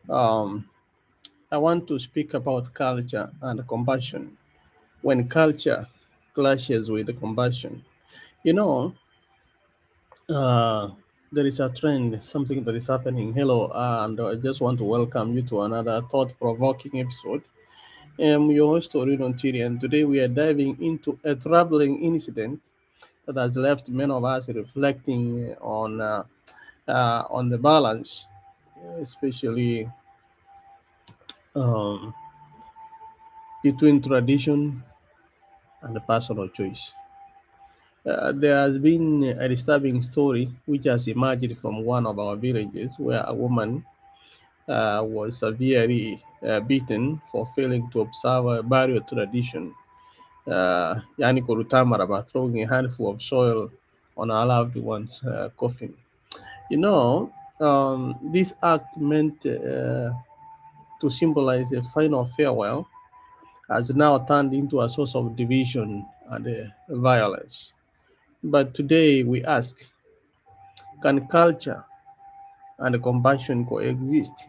Um, I want to speak about culture and compassion. When culture clashes with compassion, you know, uh, there is a trend, something that is happening. Hello, and I just want to welcome you to another thought-provoking episode. I'm your host, Orino Tiri, and today we are diving into a troubling incident that has left many of us reflecting on the balance, especially um, between tradition and personal choice. There has been a disturbing story which has emerged from one of our villages where a woman was severely beaten for failing to observe a burial tradition, yani Korutamara, by throwing a handful of soil on her loved one's coffin. You know, this act meant to symbolize a final farewell has now turned into a source of division and violence. But today we ask, can culture and compassion coexist?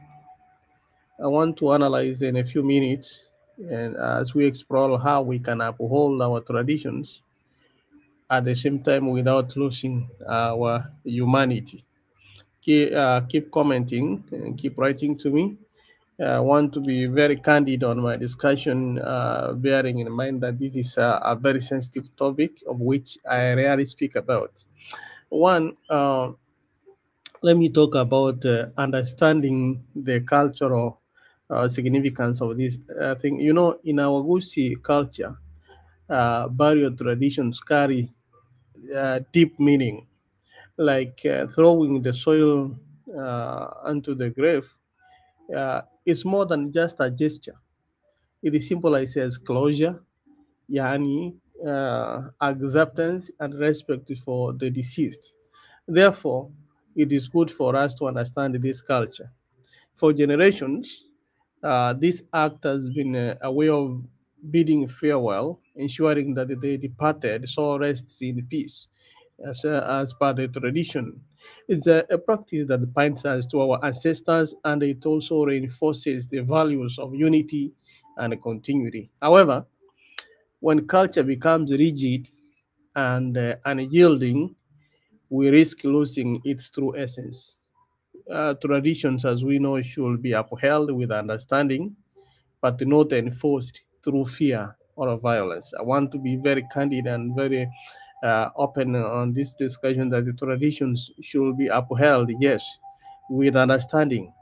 I want to analyze in a few minutes and as we explore how we can uphold our traditions at the same time without losing our humanity. Keep commenting and keep writing to me. I want to be very candid on my discussion, bearing in mind that this is a very sensitive topic of which I rarely speak about. One, let me talk about understanding the cultural significance of this thing. You know, in our Gusi culture, burial traditions carry deep meaning, like throwing the soil onto the grave. It's more than just a gesture. It symbolizes closure, yani acceptance and respect for the deceased. Therefore, it is good for us to understand this culture. For generations, this act has been a way of bidding farewell, ensuring that the departed soul rests in peace, as per the tradition. It's a practice that binds us to our ancestors and it also reinforces the values of unity and continuity. However, when culture becomes rigid and unyielding, we risk losing its true essence. Traditions, as we know, should be upheld with understanding, but not enforced through fear or violence. I want to be very candid and very open on this discussion that the traditions should be upheld, yes, with understanding,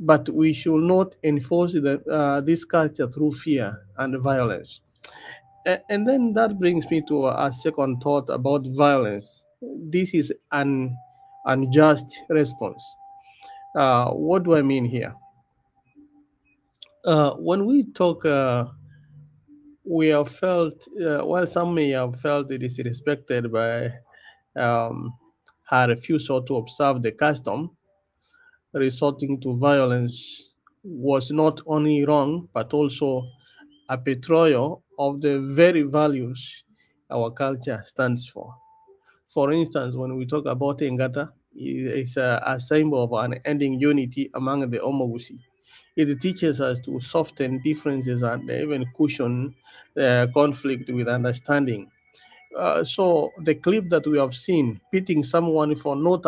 but we should not enforce this culture through fear and violence. And then that brings me to a second thought about violence. This is an unjust response. What do I mean here? When we talk, we have felt, well, some may have felt disrespected by um, her refusal to observe the custom, resorting to violence was not only wrong, but also a betrayal of the very values our culture stands for. For instance, when we talk about Engata, it's a symbol of an ending unity among the Omogusi. It teaches us to soften differences and even cushion conflict with understanding. So the clip that we have seen pitting someone for not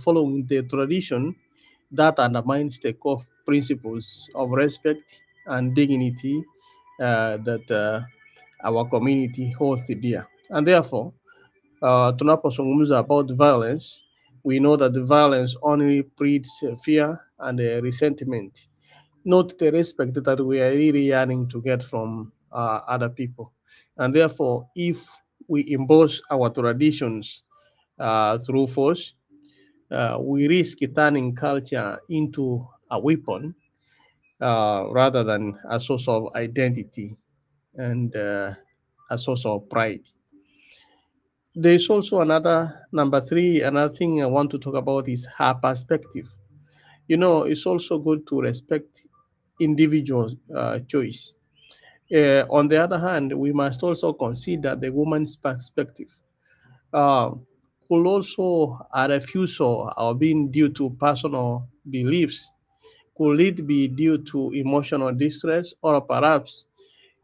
following the tradition that undermines the core principles of respect and dignity that our community holds dear. And therefore, tunapozungumza about violence, we know that the violence only breeds fear and resentment, not the respect that we are really yearning to get from other people. And therefore, if we impose our traditions through force, we risk turning culture into a weapon rather than a source of identity and a source of pride. There's also another number three, another thing I want to talk about is her perspective. You know, it's also good to respect individual choice. On the other hand, we must also consider the woman's perspective. Uh, could also a refusal or being due to personal beliefs Could it be due to emotional distress or perhaps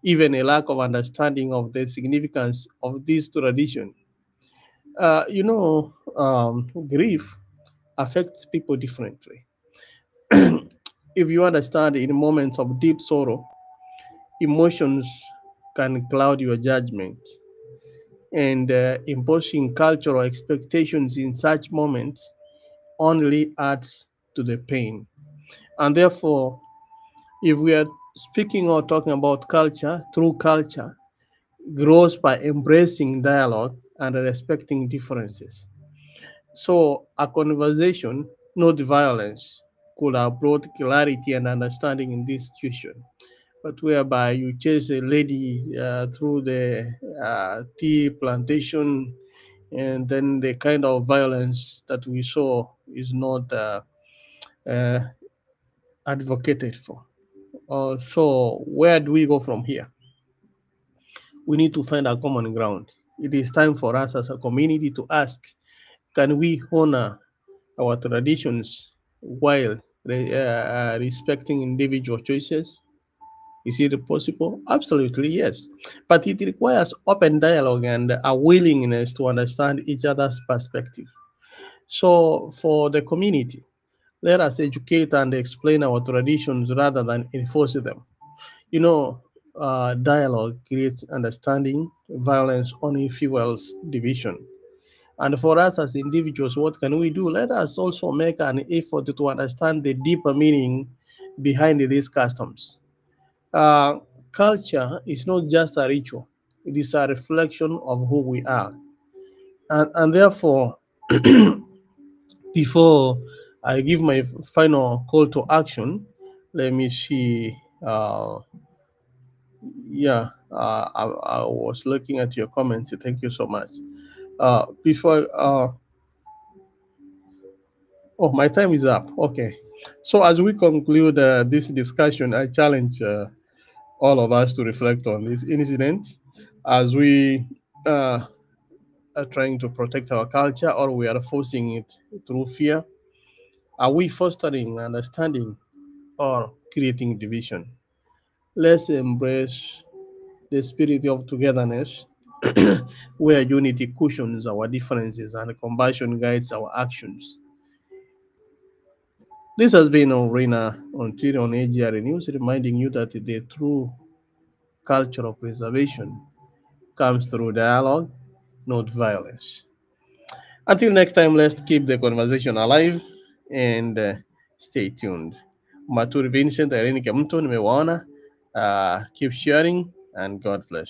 even a lack of understanding of the significance of this tradition? Grief affects people differently. If you understand, in moments of deep sorrow, emotions can cloud your judgment, and imposing cultural expectations in such moments only adds to the pain. And therefore, if we are speaking or talking about culture, true culture grows by embracing dialogue and respecting differences. So, a conversation, not violence, could have brought clarity and understanding in this situation. But whereby you chase a lady through the tea plantation, and then the kind of violence that we saw is not uh, advocated for. So, where do we go from here? We need to find a common ground. It is time for us as a community to ask, can we honor our traditions while respecting individual choices? Is it possible? Absolutely, yes. But it requires open dialogue and a willingness to understand each other's perspective. So, for the community, let us educate and explain our traditions rather than enforce them. You know, dialogue creates understanding, violence only fuels division. And for us as individuals, what can we do? Let us also make an effort to understand the deeper meaning behind these customs. Uh, Culture is not just a ritual, it is a reflection of who we are. And therefore, before I give my final call to action, let me see. I was looking at your comments. Thank you so much. Before, oh, my time is up. Okay. So, as we conclude this discussion, I challenge all of us to reflect on this incident as we uh, are trying to protect our culture, or we are forcing it through fear. Are we fostering understanding or creating division? Let's embrace the spirit of togetherness, where unity cushions our differences and compassion guides our actions. This has been Orina on on AGR News, reminding you that the true cultural preservation comes through dialogue, not violence. Until next time, let's keep the conversation alive and stay tuned. Matur Vincent, Irene Kamto, nimewaona. Keep sharing and God bless.